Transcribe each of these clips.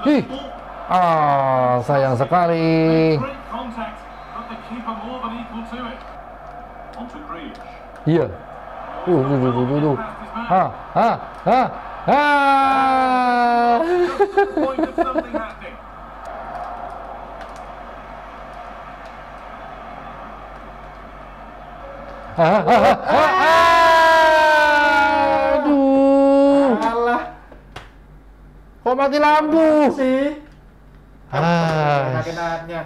Ih, sayang sekali. Iya. Tuh. Ah, ah, ah, ah. Aduh. Alah, Kok mati lampu? sih. Ah. Enak-enaknya.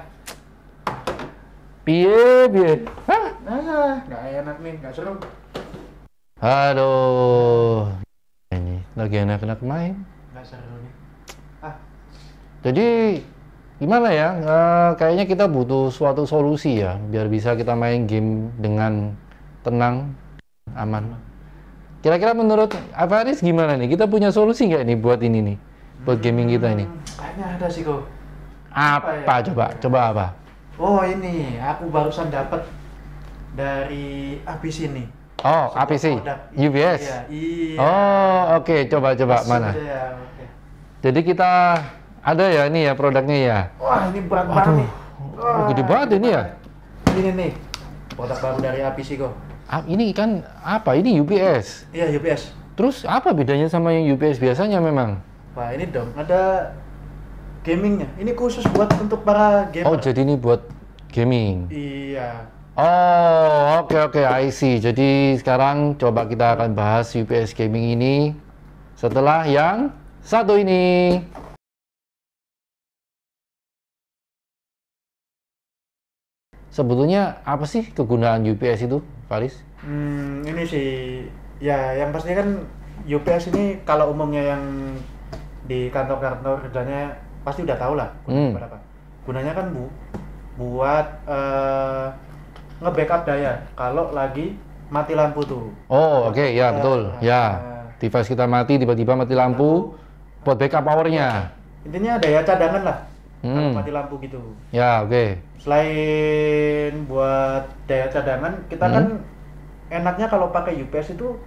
Piye? Hah? Nggak enak nih, nggak seru. Aduh. Ini lagi enak-enak main. Nggak seru nih. Jadi gimana ya? Kayaknya kita butuh suatu solusi ya, biar bisa kita main game dengan tenang, aman. Kira-kira menurut Faris gimana nih? Kita punya solusi nggak nih buat ini nih? Buat gaming kita ini? Kayaknya ada sih kok. Apa ya? coba apa? Oh ini, aku barusan dapat dari APC nih. Oh, Sebuah APC, produk. UPS. Iya. Oh, oke, coba Langsung mana? aja ya, oke. Jadi kita ada ya ini ya produknya ya. Wah ini berat banget Aduh, nih. Wah, gede banget ini ya. Ini nih, produk baru dari APC kok. Ini kan apa? Ini UPS. Iya UPS. Terus apa bedanya sama yang UPS biasanya memang? Wah ini dong, ada gamingnya. Ini khusus buat untuk para gamer. Oh, jadi ini buat gaming. Iya. Oh, oke, I see. Jadi sekarang coba kita akan bahas UPS gaming ini setelah yang satu ini. Sebetulnya apa sih kegunaan UPS itu, Faris? Ini sih, ya yang pasti kan UPS ini kalau umumnya yang di kantor-kantor kerjanya pasti udah tahu lah gunanya berapa. Gunanya kan buat nge-backup daya kalau lagi mati lampu tuh. Oh, oke, ya betul. Ya, device kita mati, tiba-tiba mati lampu, buat backup powernya. Intinya daya cadangan lah kalau mati lampu gitu. Ya, oke. Selain buat daya cadangan, kita kan enaknya kalau pakai UPS itu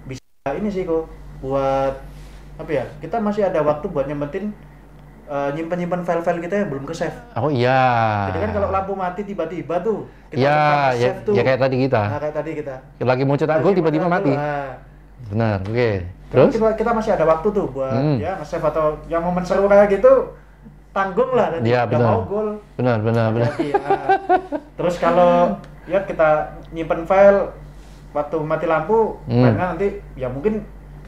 bisa ini sih kok buat apa ya? Kita masih ada waktu buat nyimpen nyimpen file-file kita yang belum ke save. Oh iya. Jadi kan kalau lampu mati tiba-tiba tuh kita Ya, lupa save tuh. ya kayak tadi kita. Nah, kayak tadi kita. Lagi mau cetak gol tiba-tiba mati. Benar, oke. Terus? Kita masih ada waktu tuh buat ya nge-save atau yang momen seru kayak gitu tanggung lah nanti Ya, udah benar. mau gol. Benar. Iya. Terus kalau ya kita nyimpen file waktu mati lampu, filenya nanti ya mungkin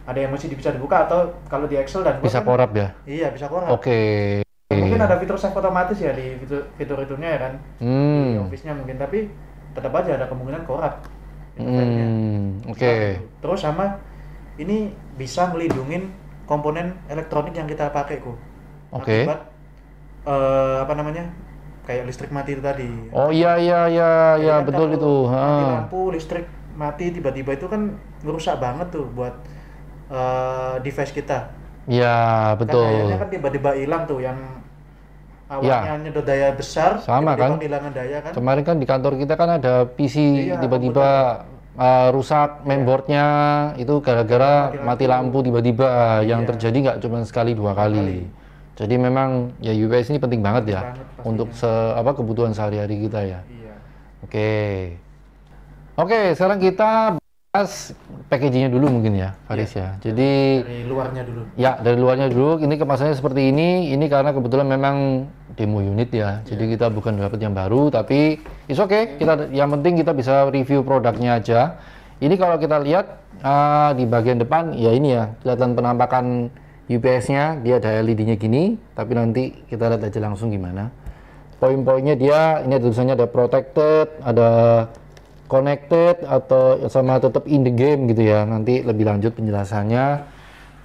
ada yang masih bisa dibuka atau kalau di Excel dan Word Bisa kan, korap ya? Iya, bisa korap. Oke. Mungkin ada fitur save otomatis ya di fitur-fiturnya ya kan. Di Office-nya mungkin, tapi tetap aja ada kemungkinan korap. Filenya. Oke. Terus sama ini bisa melindungin komponen elektronik yang kita pakai kok. Oke. Akibat apa namanya? Kayak listrik mati itu tadi. Oh iya Jadi kan betul kalau itu. Mati lampu, listrik mati tiba-tiba itu kan ngerusak banget tuh buat device kita. Iya, betul. Kan dayanya kan tiba-tiba hilang tuh yang awalnya nyedot daya besar, Sama tiba-tiba kan? kehilangan daya kan. Kemarin kan di kantor kita kan ada PC Iya, tiba-tiba rusak mainboardnya itu gara-gara mati lampu tiba-tiba. Yang terjadi nggak cuma sekali dua kali. Jadi memang ya UPS ini penting banget ya pastinya. untuk kebutuhan sehari-hari kita ya. Iya. Oke, sekarang kita bahas packagingnya dulu mungkin ya, Faris ya. Jadi Dari luarnya dulu. ya dari luarnya dulu. Ini kemasannya seperti ini. Ini karena kebetulan memang demo unit ya. Jadi kita bukan dapat yang baru, tapi it's okay. Kita yang penting kita bisa review produknya aja. Ini kalau kita lihat di bagian depan ya ini ya kelihatan penampakan UPS-nya. Dia ada LED-nya gini. Tapi nanti kita lihat aja langsung gimana. Poin-poinnya dia ini ada tulisannya ada protected, ada connected atau sama tetap in the game gitu ya. Nanti lebih lanjut penjelasannya.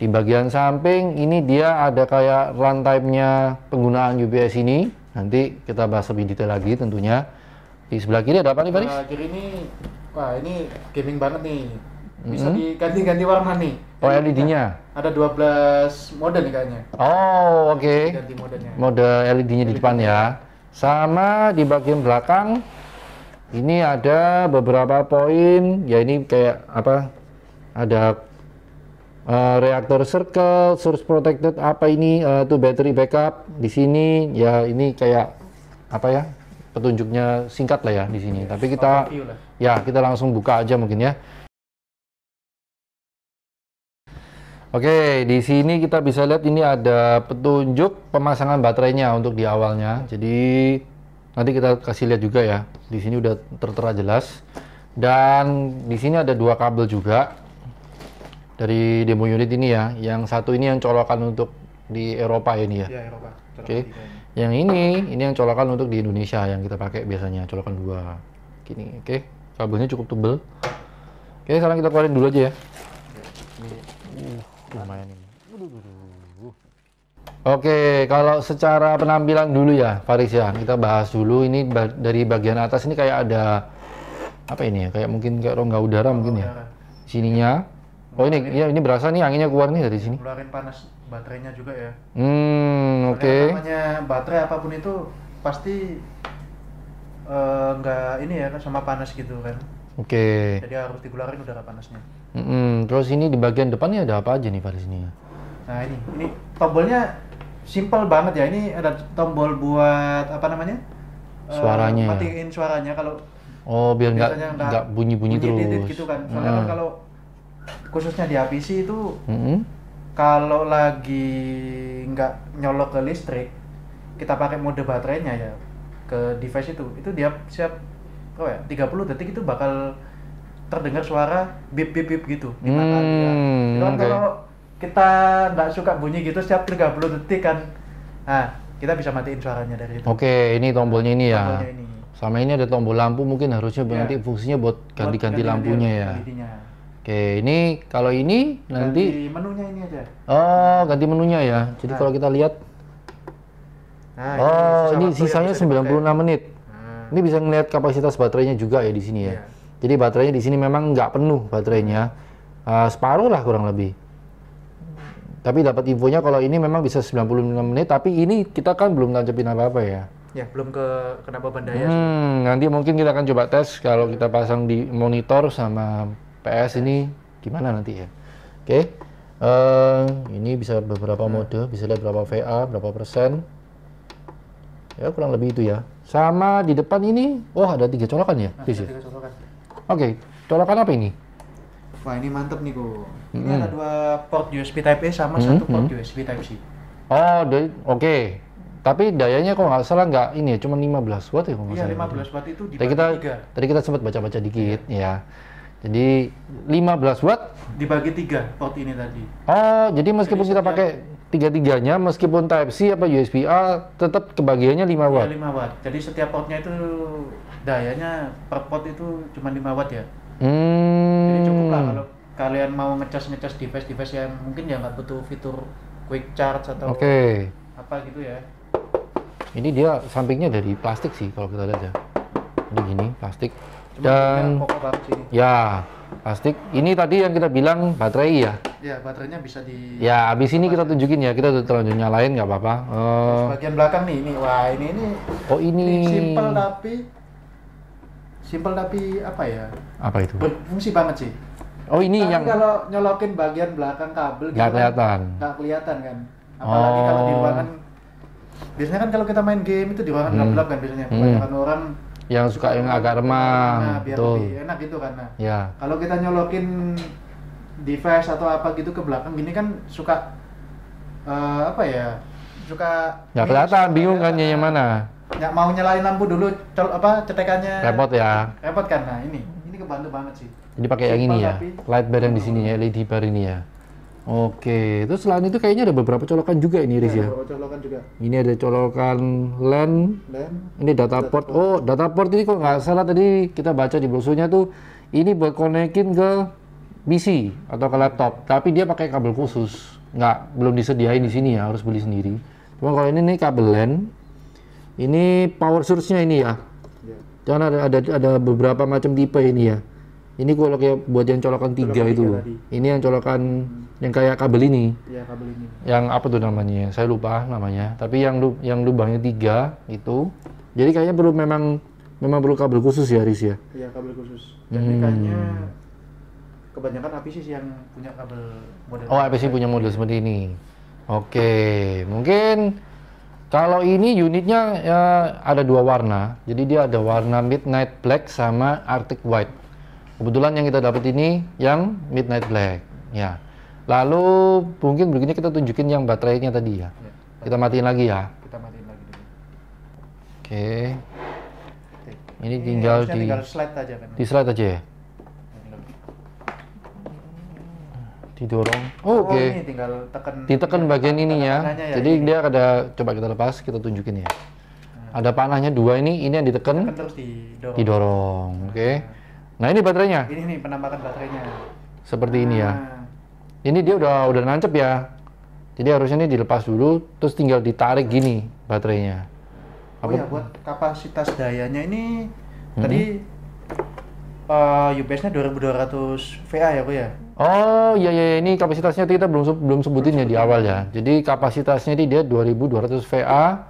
Di bagian samping ini dia ada kayak runtime-nya penggunaan UPS ini. Nanti kita bahas lebih detail lagi tentunya. Di sebelah kiri ada apa nih, Faris? Kiri ini, wah ini gaming banget nih. Bisa diganti-ganti warna nih. Oh, LED-nya. Ada 12 mode nih kayaknya. Oh, oke. Ganti modenya. Mode LED-nya di depan ya. Sama di bagian belakang ini ada beberapa poin. Ya ini kayak apa? Ada reaktor circle, source protected, apa ini tuh battery backup di sini ya. Ini kayak apa ya, petunjuknya singkat lah ya di sini. Tapi kita kita langsung buka aja mungkin ya. Oke, di sini kita bisa lihat ini ada petunjuk pemasangan baterainya untuk di awalnya. Jadi nanti kita kasih lihat juga ya. Di sini udah tertera jelas. Dan di sini ada 2 kabel juga dari demo unit ini ya. Yang satu ini yang colokan untuk di Eropa ini ya. Iya, Eropa. Oke. Yang ini yang colokan untuk di Indonesia yang kita pakai biasanya, colokan 2. Gini, oke. Kabelnya cukup tebel. Oke, sekarang kita keluarin dulu aja ya. Lumayan ini. Oke, kalau secara penampilan dulu ya, Faris ya, kita bahas dulu. Ini dari bagian atas ini kayak ada apa ini ya? Kayak mungkin kayak rongga udara mungkin ya. Sininya. Oh ini, ya ini berasa nih anginnya keluar nih dari sini. Keluarin panas baterainya juga ya. Oke. Namanya baterai apapun itu pasti nggak ini ya sama panas gitu kan. Oke. Jadi harus dikeluarin udara panasnya. Terus ini di bagian depannya ada apa aja nih Faris ini? Nah ini tombolnya simple banget ya. Ini ada tombol buat apa namanya? Suaranya. Matiin suaranya kalau. Oh biar nggak bunyi-bunyi terus. Gitu kan. Soalnya kan kalau khususnya di APC itu kalau lagi nggak nyolok ke listrik, kita pakai mode baterainya ya ke device itu dia siap 30 detik itu bakal terdengar suara bip bip bip gitu di mata dia. Kan kalau kita nggak suka bunyi gitu setiap 30 detik kan, nah kita bisa matiin suaranya dari itu. Oke, ini tombolnya ini ya. Tombolnya ini. Sama ini ada tombol lampu, mungkin harusnya nanti fungsinya buat ganti-ganti lampunya ya. Oke, ini kalau ini nanti ganti menunya ini aja. Oh, ganti menunya ya. Jadi kalau kita lihat, ini sisanya 96 menit. Ini bisa ngelihat kapasitas baterainya juga ya di sini ya. Jadi baterainya di sini memang nggak penuh baterainya, separuh lah kurang lebih. Tapi dapat infonya kalau ini memang bisa 96 menit, tapi ini kita kan belum tancapin apa-apa ya. Ya, belum kena beban daya. Nanti mungkin kita akan coba tes kalau kita pasang di monitor sama PS ini gimana nanti ya. Oke. Ini bisa beberapa mode, bisa lihat berapa VA, berapa persen. Ya kurang lebih itu ya. Sama di depan ini, ada 3 colokan ya? Ada 3 colokan. Oke, colokan apa ini? Wah ini mantep nih kok. Ini ada 2 port USB Type A sama 1 port USB Type C. Oh, oke. Tapi dayanya kok nggak salah nggak ini ya, cuma 15 watt ya kok nggak salah. Iya 15 watt itu dibagi 3. Tadi kita sempat baca-baca dikit ya. Jadi 15 watt dibagi 3 port ini tadi. Oh, jadi meskipun kita pakai tiga-tiganya, meskipun Type C apa USB A, tetap kebagiannya 5 watt. Iya 5 watt. Jadi setiap portnya itu dayanya per port itu cuma 5 watt ya. Jadi cukup lah kalau kalian mau ngecas device yang mungkin ya nggak butuh fitur quick charge atau apa gitu ya. Ini dia sampingnya dari plastik sih kalau kita lihat ya. Ini gini plastik. Cuma dan ya plastik. Ini tadi yang kita bilang baterai ya. Ya baterainya bisa di. Ya abis ini kita tunjukin ya, kita udah terlanjur nyalain nggak apa-apa. Bagian belakang nih, ini wah ini. Oh ini. Simple tapi apa ya? Apa itu? Berfungsi banget sih. Oh ini tapi yang. Kalau nyolokin bagian belakang kabel. Nggak kelihatan. Nggak kelihatan kan. Apalagi kalau di ruangan. Biasanya kan kalau kita main game itu di ruangan gelap kan biasanya. Kebanyakan orang yang suka yang agak remang, biar lebih enak gitu kan. Ya. Kalau kita nyolokin device atau apa gitu ke belakang gini kan suka apa ya? Suka nggak kelihatan, bingung kan yang mana. Ya mau nyalain lampu dulu cetekannya. Repot ya. Repot kan. Nah, ini kebantu banget sih. Jadi pakai yang ini ya. Light bar yang di sini ya, LED bar ini ya. Oke, terus selain itu kayaknya ada beberapa colokan juga ini, Riz ya. Beberapa colokan juga. Ini ada colokan LAN. Ini data port. Oh, data port ini kok nggak salah tadi kita baca di brosurnya tuh ini buat konekin ke PC atau ke laptop. Tapi dia pakai kabel khusus. Belum disediain di sini ya, harus beli sendiri. Cuma kalau ini nih kabel LAN. Ini power source-nya ini ya. Jangan ada beberapa macam tipe ini ya. Ini kalau kayak buat yang colokan 3 itu. Ini yang colokan yang kayak kabel ini. Iya, kabel ini. Yang apa tuh namanya? Saya lupa namanya. Tapi yang lubangnya 3 itu. Jadi kayaknya memang perlu kabel khusus ya, Riz ya. Iya, kabel khusus. Jadi kayaknya kebanyakan APC sih yang punya kabel model. Oh, APC punya model seperti ini. Oke, mungkin kalau ini unitnya ya, ada dua warna. Jadi dia ada warna Midnight Black sama Arctic White. Kebetulan yang kita dapat ini yang Midnight Black. Ya. Lalu mungkin berikutnya kita tunjukin yang baterainya tadi ya. Kita matiin lagi ya. Kita matiin lagi dulu. Oke. Ini harusnya tinggal slide aja kan. di slide aja ya. Didorong. Oh, oke. Ini tinggal Ditekan bagian ininya. ya, Jadi ini. dia ada, coba kita lepas, kita tunjukin ya. Ada panahnya dua ini yang ditekan, Tekan terus didorong. didorong. Oke. Nah, ini baterainya. Ini nih penampakan baterainya. Seperti ini ya. Nah, Ini dia udah nancep ya. Jadi harusnya ini dilepas dulu, terus tinggal ditarik gini baterainya. Oh ya, buat kapasitas dayanya ini Hmm. tadi UPS-nya 2200 VA ya, Bu ya? Oh iya iya, ini kapasitasnya kita belum sebutin ya di awal ya. Jadi kapasitasnya ini dia 2200 VA,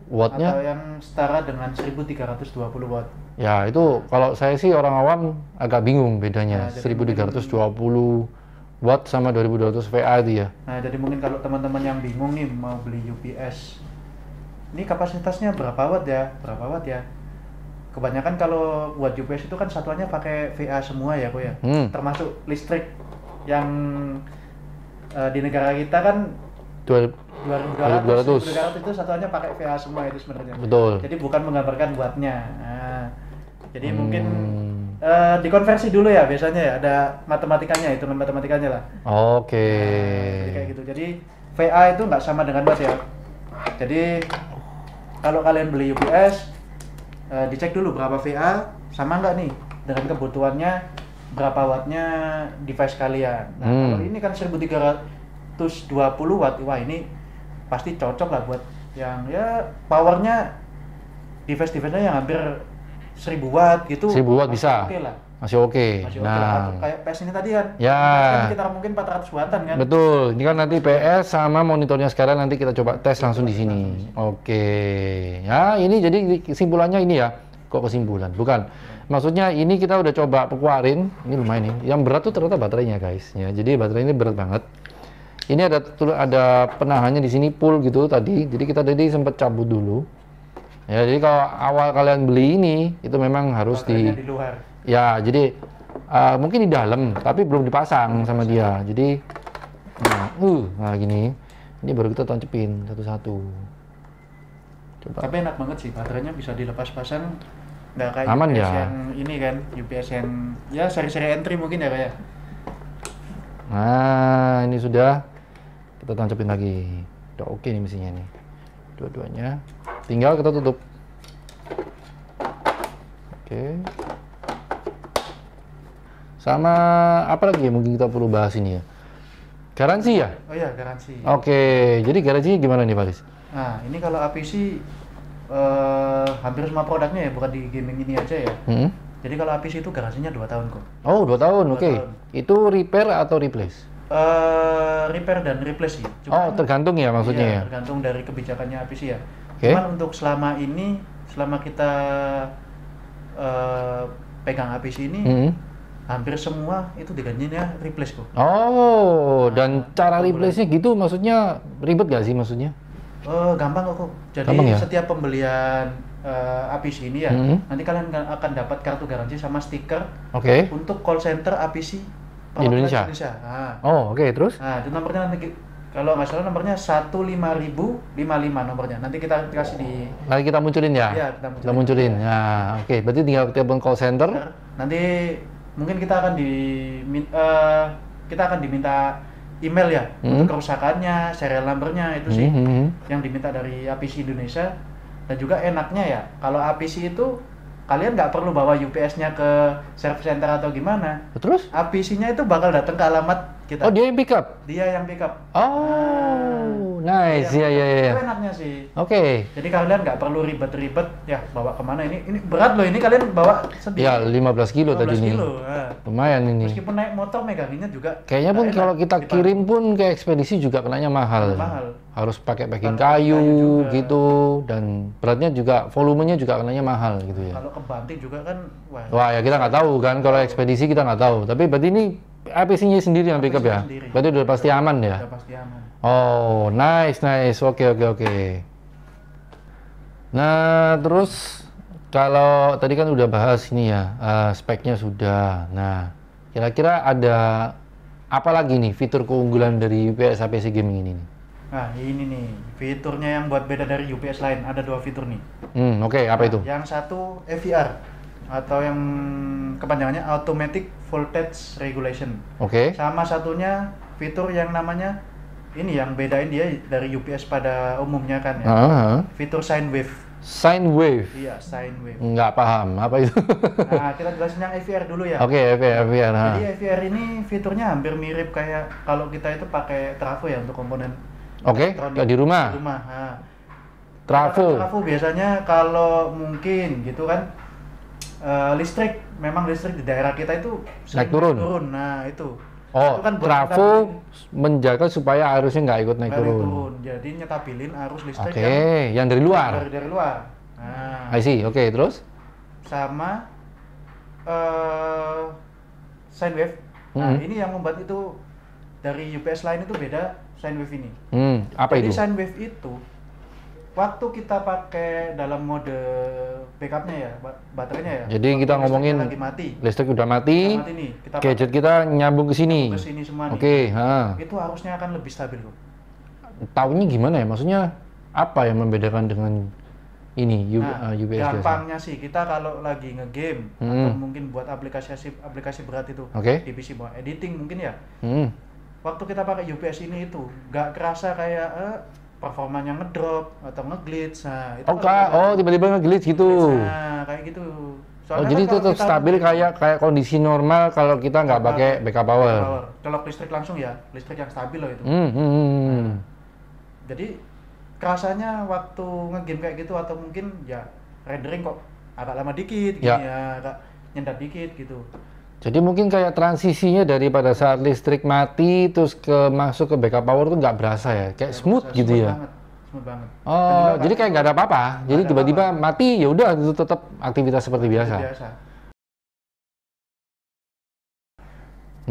wattnya. Atau yang setara dengan 1320 watt. Ya itu kalau saya sih orang awam agak bingung bedanya. Nah, jadi 1320 watt sama 2200 VA itu ya. Nah, jadi mungkin kalau teman-teman yang bingung nih mau beli UPS, ini kapasitasnya berapa watt ya? Berapa watt ya? Kebanyakan kalau buat UPS itu kan satuannya pakai VA semua ya, Bu ya. Termasuk listrik yang di negara kita kan 2200 itu satuannya pakai VA semua itu sebenarnya. Betul. Jadi bukan menggambarkan wattnya. Nah, jadi mungkin dikonversi dulu ya biasanya ya, ada matematikanya, hitungan matematikanya lah. Oke. Jadi kayak gitu. Jadi VA itu nggak sama dengan watt ya. Jadi kalau kalian beli UPS, dicek dulu berapa VA, sama nggak nih dengan kebutuhannya, berapa wattnya device kalian. Nah, kalau ini kan 1320 watt, wah ini pasti cocok lah buat yang ya powernya device-nya yang hampir 1000 watt gitu. 1000 watt bisa. Oke lah. Masih oke. Masih oke lah. Nah, Kayak PS ini tadi kan. ya. PS kan kita mungkin 400 wattan kan. Betul. Ini kan nanti PS sama monitornya sekarang nanti kita coba tes langsung di sini. Oke. Ya, ini jadi kesimpulannya ini ya. Kok kesimpulan? Bukan. Maksudnya ini kita udah coba keluarin. Ini lumayan nih. Yang berat tuh ternyata baterainya, guys. Ya, jadi baterai ini berat banget. Ini ada penahannya di sini full gitu tadi. Jadi kita tadi sempat cabut dulu. Ya, jadi kalau awal kalian beli ini itu memang harus Baterainya di luar. Ya, jadi mungkin di dalam, tapi belum dipasang sama dia. Jadi, nah gini, ini baru kita tancapin satu-satu. Coba. Tapi enak banget sih, baterainya bisa dilepas pasang, nggak kayak Aman UPS ya? yang ini kan, UPS yang ya seri-seri entry mungkin ya kayak. Nah, ini sudah kita tancapin lagi. Udah oke nih mesinnya nih, dua-duanya. Tinggal kita tutup. Oke. Sama apa lagi ya mungkin kita perlu bahas ini ya? Garansi ya? Oh iya, garansi. Oke, jadi garansinya gimana nih Pak Lis? Nah, ini kalau APC hampir semua produknya ya, bukan di gaming ini aja ya. Jadi kalau APC itu garansinya 2 tahun kok. Oh, 2 tahun, oke. tahun. Itu repair atau replace? Repair dan replace sih. Oh, tergantung ya maksudnya iya, ya? tergantung dari kebijakannya APC ya. Oke. Cuman untuk selama ini, selama kita pegang APC ini, hampir semua itu digantinya replace kok. Oh, dan cara replace-nya gitu maksudnya ribet gak sih maksudnya? Gampang kok. Jadi Gampang ya? setiap pembelian APC ini ya, nanti kalian akan dapat kartu garansi sama stiker Oke. untuk call center APC Indonesia? Nah, Oh, oke, terus? nah, itu nomornya nanti kalau nggak salah nomornya 15055 nomornya. Nanti kita kasih di Nanti kita munculin ya? Iya, Kita munculin. Ya, oke. Berarti tinggal telepon call center. nanti mungkin kita akan diminta email ya untuk kerusakannya, serial numbernya itu sih yang diminta dari APC Indonesia. Dan juga enaknya ya kalau APC itu kalian nggak perlu bawa UPS-nya ke service center atau gimana. Terus? APC-nya itu bakal datang ke alamat kita. Oh, dia yang pick up? Dia yang pick up. Oh, nice. Iya, iya, iya. Itu enaknya sih. Oke. Jadi kalian nggak perlu ribet-ribet ya bawa kemana ini berat loh, ini kalian bawa sendiri. Ya, 15 kilo 15 tadi nih. kilo. Nah. Lumayan ini. Meskipun naik motor meganginnya juga Kayaknya pun nggak enak. kalau kita kirim pun ke ekspedisi juga kenanya mahal. Mahal. Harus pakai packing Pakai kayu kayu juga. gitu, dan beratnya juga, volumenya juga kenanya mahal gitu ya. Kalau ke Banting juga kan Wah, ya kita nggak tahu kan, kalau ekspedisi kita nggak tahu. Tapi berarti ini APC-nya sendiri yang backup ya? sendiri. Berarti udah pasti aman ya? Udah pasti aman. Oh, nice. Oke. Nah, terus kalau tadi kan udah bahas ini ya, speknya sudah. Nah, kira-kira ada apa lagi nih fitur keunggulan dari UPS APC Gaming ini nih? Nah, ini nih fiturnya yang buat beda dari UPS lain. Ada 2 fitur nih. Oke, apa itu? Yang satu AVR atau yang kepanjangannya Automatic Voltage Regulation. Oke. Sama satunya fitur yang namanya ini yang bedain dia dari UPS pada umumnya kan ya. Fitur sine wave. Sine wave? Iya, sine wave. Nggak paham, apa itu? Nah, kita jelasin yang AVR dulu ya. Oke, AVR. Jadi AVR ini fiturnya hampir mirip kayak kalau kita itu pakai trafo ya untuk komponen elektronik di rumah. Di rumah. Nah, Trafo. Trafo biasanya kalau mungkin gitu kan listrik di daerah kita itu naik turun. Nah, itu. Oh, itu kan trafo menjaga supaya arusnya nggak ikut naik turun. Jadi nyetabilin arus listrik yang dari luar. Dari luar. Nah, I see. Oke, terus? Sama sine wave. Nah, ini yang membuat itu dari UPS lain itu beda sine wave ini. Apa Jadi itu? sine wave itu waktu kita pakai dalam mode backupnya ya, baterainya ya. Jadi kita ngomongin lagi mati. Listrik udah mati. Nih, Gadget kita nyambung ke sini. Semua nih. Oke, Itu harusnya akan lebih stabil kok. Taunya gimana ya? Maksudnya apa yang membedakan dengan ini UPS gampangnya sih kita kalau lagi ngegame atau mungkin buat aplikasi berat itu di PC buat editing mungkin ya. Waktu kita pakai UPS ini itu nggak kerasa kayak performanya ngedrop atau ngeglitch. Nah, itu tiba-tiba ngeglitch gitu. Nah, kayak gitu. Soalnya jadi itu tetap stabil kayak kondisi normal kalau kita nggak pakai backup power. Colok listrik langsung ya, listrik yang stabil loh itu. Jadi kerasanya waktu ngegame kayak gitu atau mungkin ya rendering kok agak lama dikit gini ya agak nyendat dikit gitu. Jadi mungkin kayak transisinya daripada saat listrik mati terus masuk ke backup power tuh nggak berasa ya, kayak smooth gitu ya. Smooth banget. Oh, jadi kayak nggak ada apa-apa. Jadi tiba-tiba mati ya udah itu tetap aktivitas seperti biasa.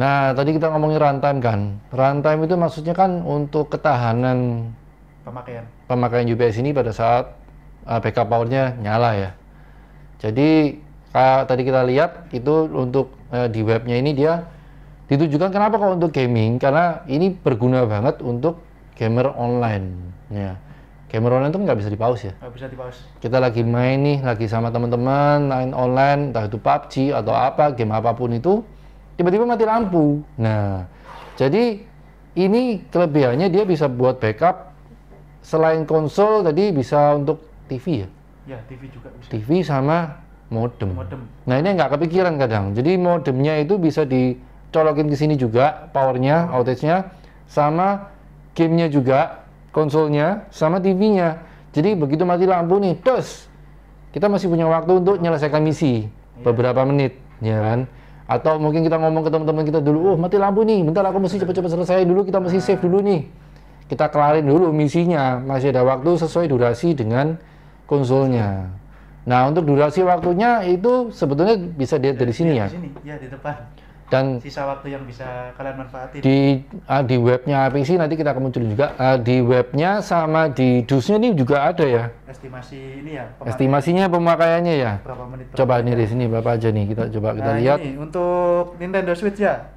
Nah, tadi kita ngomongin runtime kan. Runtime itu maksudnya kan untuk ketahanan pemakaian UPS ini pada saat backup powernya nyala ya. Jadi kayak tadi kita lihat itu untuk di webnya ini dia ditujukan kenapa kok untuk gaming, karena ini berguna banget untuk gamer online ya. Gamer online itu nggak bisa di pause ya. Nggak bisa di pause. Kita lagi main nih, lagi sama teman-teman main online, entah itu PUBG atau apa, game apapun itu, tiba-tiba mati lampu. Nah, jadi ini kelebihannya dia bisa buat backup. Selain konsol tadi bisa untuk TV ya? Ya, TV juga bisa. TV sama modem. Nah, ini nggak kepikiran kadang. Jadi modemnya itu bisa dicolokin ke sini juga, powernya, outage-nya, sama gamenya juga, konsolnya, sama TV-nya. Jadi begitu mati lampu nih, terus kita masih punya waktu untuk menyelesaikan misi beberapa menit, ya kan? Atau mungkin kita ngomong ke teman-teman kita dulu, mati lampu nih, bentar aku mesti cepat-cepat selesai dulu, kita mesti save dulu nih. Kita kelarin dulu misinya, masih ada waktu sesuai durasi dengan konsolnya. Nah, untuk durasi waktunya itu sebetulnya bisa dilihat dari sini ya. Di sini, ya di depan. Dan sisa waktu yang bisa kalian manfaatin. Di webnya APC nanti kita akan munculin juga. Di webnya sama di DUS-nya ini juga ada ya. Estimasi ini ya. Estimasinya pemakaiannya ya. Berapa menit? Coba nih di sini berapa aja nih kita lihat. Ini untuk Nintendo Switch ya.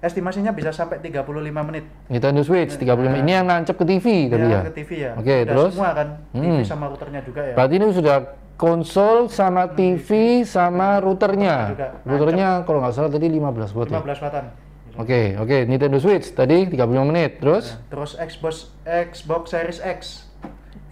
Estimasinya bisa sampai 35 menit. Nintendo Switch 35. Ini yang nancep ke TV tadi ya. Ke TV ya. Oke, terus semua kan TV sama routernya juga ya. Berarti ini sudah konsol sama TV sama routernya. Routernya kalau nggak salah tadi 15 watt ya. 15 wattan. Oke, Nintendo Switch tadi 35 menit. Terus Xbox Series X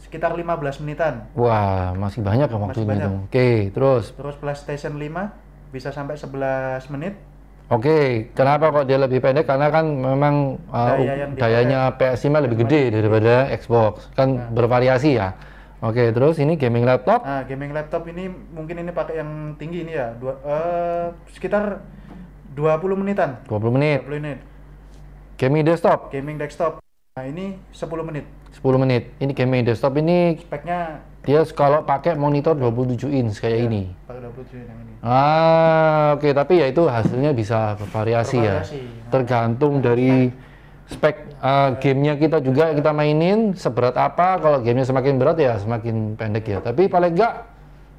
sekitar 15 menitan. Wah, masih banyak ya waktunya itu. Oke, terus PlayStation 5 bisa sampai 11 menit. Oke, kenapa kok dia lebih pendek? Karena kan memang dayanya PS5 lebih gede daripada Xbox. Kan bervariasi ya. Oke, terus ini gaming laptop? Nah, gaming laptop ini mungkin ini pakai yang tinggi ini ya. Sekitar 20 menitan. 20 menit. 20 menit. Gaming desktop? Gaming desktop Nah, ini 10 menit. 10 menit. Ini gaming desktop ini Speknya dia kalau pakai monitor 27 inch kayak ya, ini. pakai 27 yang ini. Oke, tapi ya itu hasilnya bisa bervariasi ya. Bervariasi. Tergantung dari spek gamenya kita juga kita mainin seberat apa. Kalau gamenya semakin berat ya semakin pendek ya. Tapi paling enggak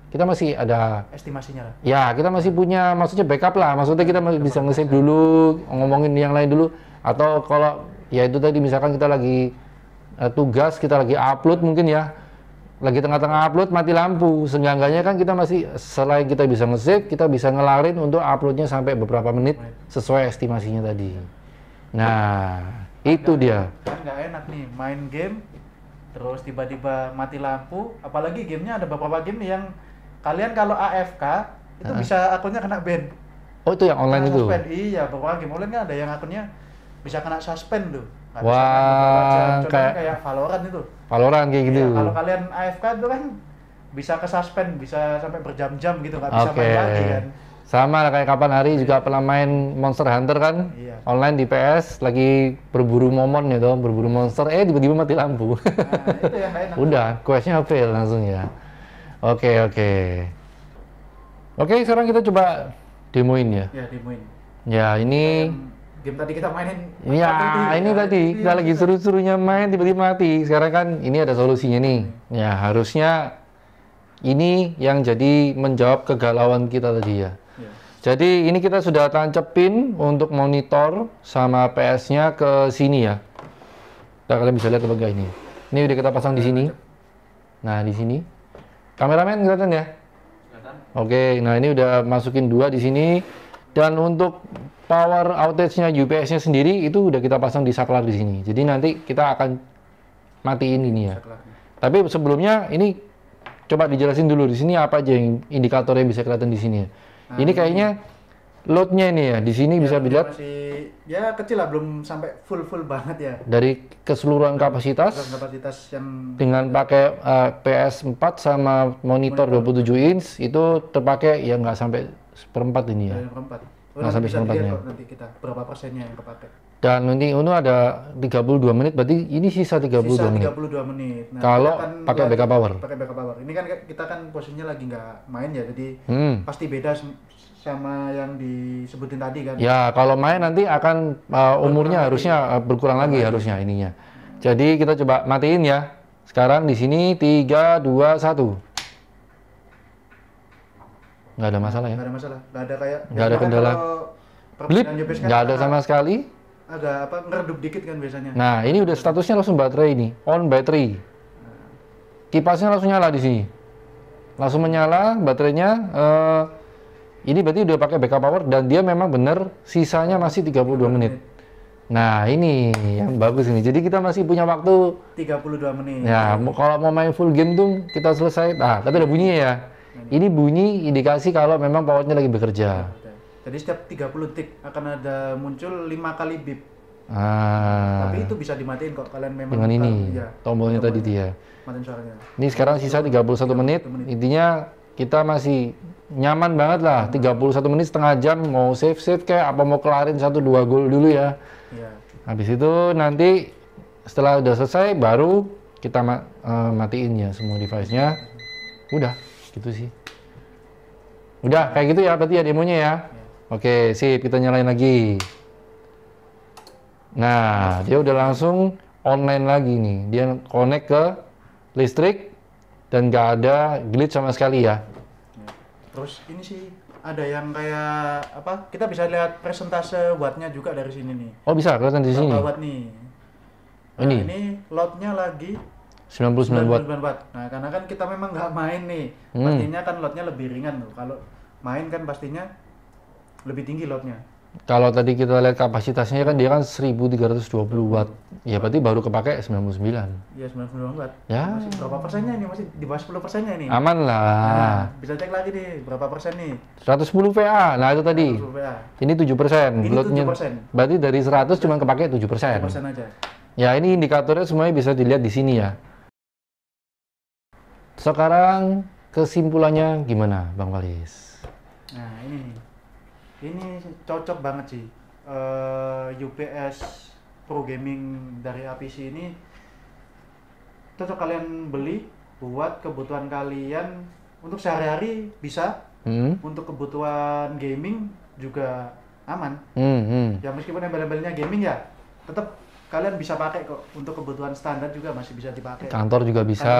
kita masih ada Estimasinya lah. ya, kita masih punya maksudnya backup lah. Maksudnya kita masih bisa nge-save dulu, ngomongin yang lain dulu. Atau kalau ya itu tadi misalkan kita lagi tugas, kita lagi upload mungkin ya. Lagi tengah-tengah upload mati lampu. Seenggaknya kan kita masih selain kita bisa nge-save, kita bisa ngelarin untuk uploadnya sampai beberapa menit sesuai estimasinya tadi. Nah, itu dia. Kan nggak enak nih main game terus tiba-tiba mati lampu, apalagi gamenya ada beberapa game nih yang kalian kalau AFK itu bisa akunnya kena ban. Oh, itu yang online itu? Suspend, iya, beberapa game online kan ada yang akunnya bisa kena suspend tuh. Nggak bisa Wah, main beberapa jam. Contohnya kayak kayak Valorant itu. Valorant kayak gitu. Iya, kalau kalian AFK itu kan bisa ke suspend, bisa sampai berjam-jam gitu, nggak bisa main lagi kan. Sama kayak kapan hari juga pernah main Monster Hunter kan, online di PS, lagi berburu momon ya toh, berburu monster, tiba-tiba mati lampu. Nah, itu yang nggak enak. Udah, questnya fail langsung ya. Oke, sekarang kita coba demoin ya. Ya, demoin. Ya, ini Game tadi kita mainin. ya, ini tadi kita lagi seru-serunya main tiba-tiba mati. Sekarang kan ini ada solusinya nih. Ya, harusnya ini yang jadi menjawab kegalauan kita tadi ya. Jadi ini kita sudah tancepin untuk monitor sama PS-nya ke sini ya. Nah, kalian bisa lihat lembaga ini. Ini udah kita pasang di sini. Nah, di sini. Kameramen kelihatan ya? Kelihatan. Oke, nah ini udah masukin 2 di sini. Dan untuk power outage-nya UPS-nya sendiri itu udah kita pasang di saklar di sini. Jadi nanti kita akan matiin ini ya. Tapi sebelumnya ini coba dijelasin dulu di sini apa aja yang indikator yang bisa kelihatan di sini ya. Nah, ini kayaknya load-nya ini ya. Di sini bisa dilihat masih ya kecil lah, belum sampai full banget ya. dari keseluruhan kapasitas yang dengan pakai PS4 sama monitor 27 inch itu terpakai ya nggak sampai seperempat ini ya. Nggak sampai bisa seperempatnya. dilihat kok nanti kita berapa persennya yang kepakai. Dan nanti ini ada 32 menit, berarti ini sisa 32 Sisa menit. 32 menit. Nah, kalau kita kan pakai backup power. Pakai backup power. Ini kan kita kan posisinya lagi nggak main ya, jadi pasti beda sama yang disebutin tadi kan. Ya, kalau main nanti akan umurnya harusnya berkurang lagi harusnya ininya. Jadi kita coba matiin ya. Sekarang di sini 3, 2, 1. Nggak ada masalah ya? Nggak ada masalah. Nggak ada kayak. Nggak ada kendala. Blip, nggak ada sama sekali. Agak ngeredup dikit kan biasanya. Nah, ini udah statusnya langsung baterai ini, on battery. Kipasnya langsung nyala di sini. Langsung menyala baterainya. Ini berarti udah pakai backup power dan dia memang benar sisanya masih 32 menit. Nah, ini yang bagus ini. Jadi kita masih punya waktu 32 menit. Ya, kalau mau main full game tuh kita selesai. Tapi ada bunyinya ya. Ini bunyi indikasi kalau memang powernya lagi bekerja. Jadi setiap 30 detik akan ada muncul 5 kali beep. Tapi itu bisa dimatiin kok kalian memang dengan ini ya, tombolnya tadi dia. Matiin suaranya. Ini sekarang sisa 31 menit. Intinya kita masih nyaman banget lah. 31 menit, setengah jam mau save kayak apa mau kelarin 1-2 gol dulu ya. Iya. Habis itu nanti setelah udah selesai baru kita matiin ya semua device-nya. Udah, gitu sih. Udah kayak gitu ya berarti ya demonya ya. Oke, sip, kita nyalain lagi. Nah, dia udah langsung online lagi nih. Dia connect ke listrik dan nggak ada glitch sama sekali ya. Terus ini sih ada yang kayak apa? Kita bisa lihat persentase wattnya juga dari sini nih. Oh, bisa kelihatan di sini. Berapa watt nih? Nah, ini loadnya lagi 99 watt. Nah, karena kan kita memang nggak main nih, pastinya kan loadnya lebih ringan tuh. Kalau main kan pastinya lebih tinggi loadnya. Kalau tadi kita lihat kapasitasnya kan dia kan 1320 watt. Ya berarti baru kepake 99. Iya, 99 watt. Ya. Masih berapa persennya ini? Masih di bawah 10%-nya ini. Aman lah. Nah, bisa cek lagi nih berapa persen nih. 110 VA. Nah, itu tadi. 110 VA. Ini 7%. Ini Loadnya 7%. Berarti dari 100 cuma kepake 7%. 7% aja. Ya, ini indikatornya semuanya bisa dilihat di sini ya. Sekarang kesimpulannya gimana, Bang Walis? Nah, ini cocok banget sih. UPS pro gaming dari APC ini cocok kalian beli buat kebutuhan kalian untuk sehari-hari bisa, untuk kebutuhan gaming juga aman. Ya meskipun embel-embelnya gaming ya, tetap kalian bisa pakai kok. Untuk kebutuhan standar juga masih bisa dipakai. Kantor juga bisa,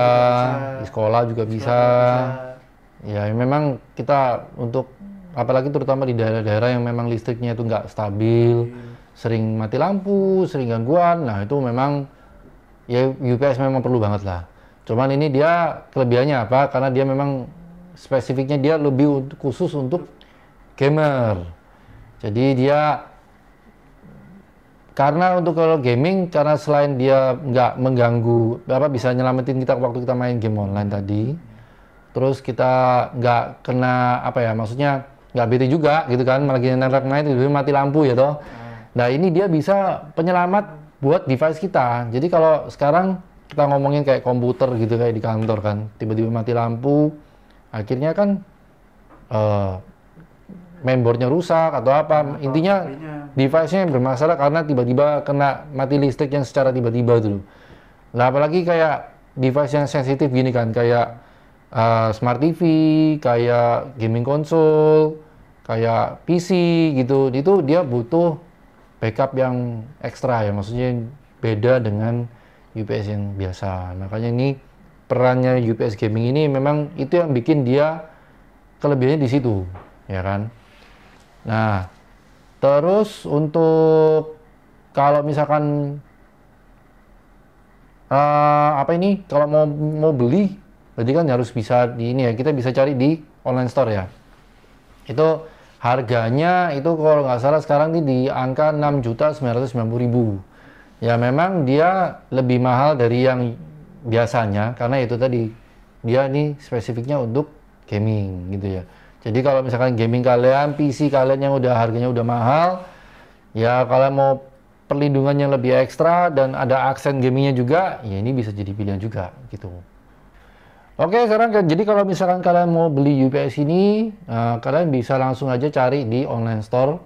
di sekolah juga bisa. Ya memang kita untuk apalagi terutama di daerah-daerah yang memang listriknya itu nggak stabil, sering mati lampu, sering gangguan. Nah itu memang ya UPS memang perlu banget lah. Cuman ini dia kelebihannya apa? Karena dia memang spesifiknya dia lebih khusus untuk gamer. Jadi dia karena untuk kalau gaming, karena selain dia nggak mengganggu, bisa nyelamatin kita waktu kita main game online tadi, terus kita nggak kena maksudnya nggak bete juga gitu kan, lagi nendang main tiba-tiba mati lampu ya toh. Nah ini dia bisa penyelamat buat device kita. Jadi kalau sekarang kita ngomongin kayak komputer gitu, kayak di kantor kan, tiba-tiba mati lampu, akhirnya kan mainboardnya rusak atau apa, intinya device-nya bermasalah karena tiba-tiba kena mati listrik yang secara tiba-tiba dulu. Nah apalagi kayak device yang sensitif gini kan, kayak smart TV, kayak gaming konsol, kayak PC gitu, itu dia butuh backup yang ekstra ya, maksudnya beda dengan UPS yang biasa. Makanya ini perannya UPS gaming ini memang itu yang bikin dia kelebihannya di situ, ya kan. Nah, terus untuk kalau misalkan kalau mau beli, berarti kan harus bisa di ini ya, kita bisa cari di online store ya. Itu harganya itu kalau nggak salah sekarang ini di angka 6.990.000. Ya memang dia lebih mahal dari yang biasanya karena itu tadi dia ini spesifiknya untuk gaming gitu ya. Jadi kalau misalkan gaming kalian, PC kalian yang udah harganya udah mahal, ya kalian mau perlindungan yang lebih ekstra dan ada aksen gamingnya juga, ya ini bisa jadi pilihan juga gitu. Oke, sekarang jadi kalau misalkan kalian mau beli UPS ini, kalian bisa langsung aja cari di online store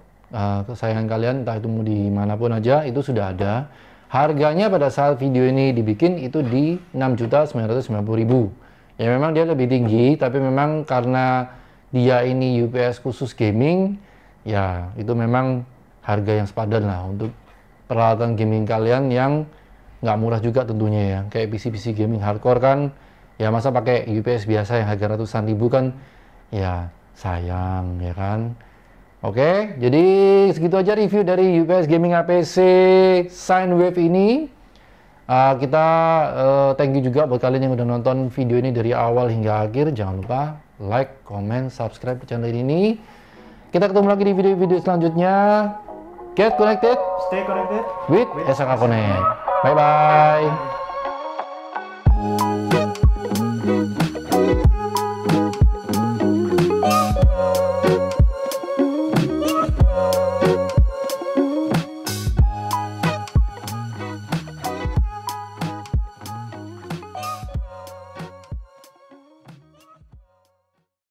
kesayangan kalian, entah itu mau dimanapun aja, itu sudah ada. Harganya pada saat video ini dibikin itu di 6.990.000. Ya memang dia lebih tinggi, tapi memang karena dia ini UPS khusus gaming, ya itu memang harga yang sepadan lah untuk peralatan gaming kalian yang nggak murah juga tentunya ya. Kayak PC-PC gaming hardcore kan, ya masa pakai UPS biasa yang harga ratusan ribu kan, ya sayang ya kan. Oke, jadi segitu aja review dari UPS Gaming APC Sinewave ini. Kita thank you juga buat kalian yang udah nonton video ini dari awal hingga akhir. Jangan lupa like, comment, subscribe channel ini. Kita ketemu lagi di video-video selanjutnya. Get connected, stay connected with SAK Connect. Bye bye.